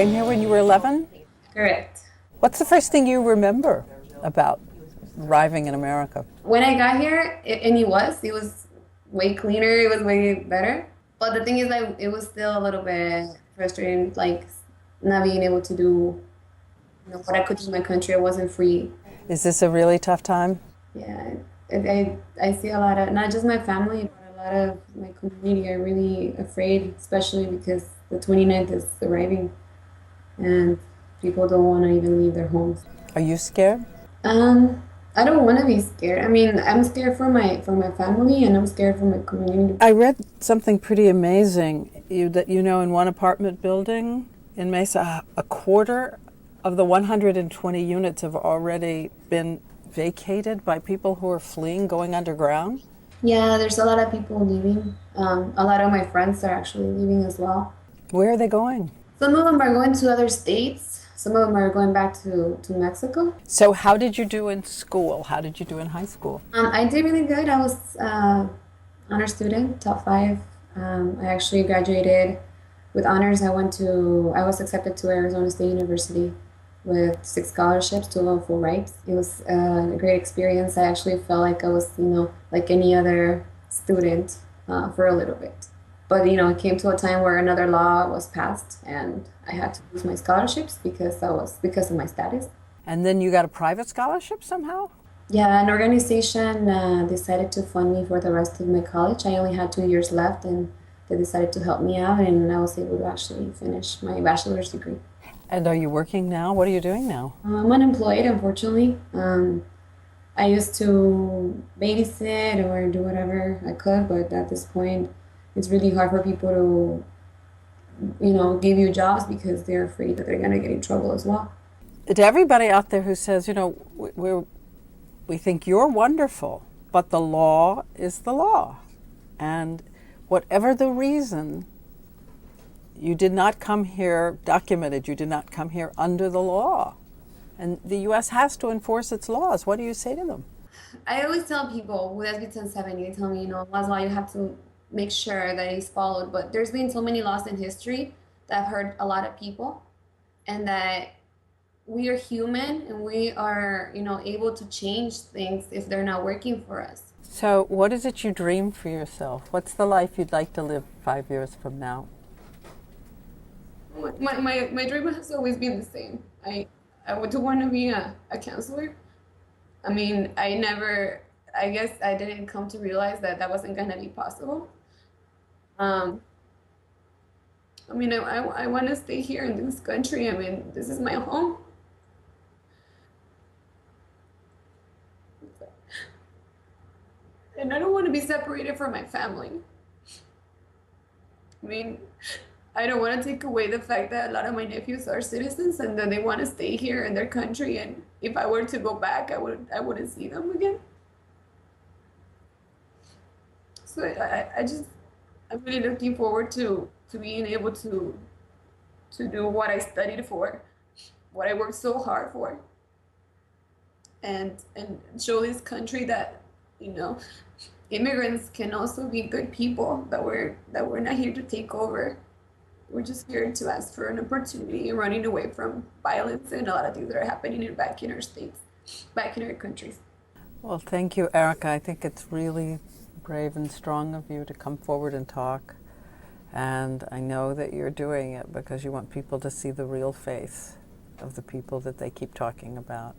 came here when you were 11? Correct. What's the first thing you remember about arriving in America? When I got here, it was way cleaner, it was way better. But the thing is, like, it was still a little bit frustrating, like not being able to do, what I could do in my country. I wasn't free. Is this a really tough time? Yeah, I see a lot of, not just my family, but a lot of my community are really afraid, especially because the 29th is arriving and people don't want to even leave their homes. Are you scared? I don't want to be scared. I mean, I'm scared for my family, and I'm scared for my community. I read something pretty amazing. In one apartment building in Mesa, a quarter of the 120 units have already been vacated by people who are fleeing, going underground. Yeah, there's a lot of people leaving. A lot of my friends are actually leaving as well. Where are they going? Some of them are going to other states. Some of them are going back to Mexico. So how did you do in school? How did you do in high school? I did really good. I was honor student, top 5. I actually graduated with honors. I was accepted to Arizona State University with 6 scholarships, 2 of them full rights. It was a great experience. I actually felt like I was, like any other student for a little bit. But, it came to a time where another law was passed and I had to lose my scholarships because of my status. And then you got a private scholarship somehow? Yeah, an organization decided to fund me for the rest of my college. I only had 2 years left and they decided to help me out and I was able to actually finish my bachelor's degree. And are you working now? What are you doing now? I'm unemployed, unfortunately. I used to babysit or do whatever I could, but at this point, it's really hard for people to, give you jobs because they're afraid that they're going to get in trouble as well. To everybody out there who says, we think you're wonderful, but the law is the law. And whatever the reason, you did not come here documented. You did not come here under the law. And the U.S. has to enforce its laws. What do you say to them? I always tell people with SB1070, they tell me, as well, you have to make sure that it's followed. But there's been so many laws in history that have hurt a lot of people, and that we are human and we are, able to change things if they're not working for us. So what is it you dream for yourself? What's the life you'd like to live 5 years from now? My dream has always been the same. I would want to be a counselor. I mean, I guess I didn't come to realize that wasn't going to be possible. I want to stay here in this country. I mean, this is my home. And I don't want to be separated from my family. I mean, I don't want to take away the fact that a lot of my nephews are citizens and that they want to stay here in their country. And if I were to go back, I wouldn't see them again. So I'm really looking forward to being able to do what I studied for, what I worked so hard for, and show this country that, immigrants can also be good people, that we're not here to take over. We're just here to ask for an opportunity and running away from violence and a lot of things that are happening back in our states, back in our countries. Well, thank you, Erika. I think it's really brave and strong of you to come forward and talk. And I know that you're doing it because you want people to see the real face of the people that they keep talking about.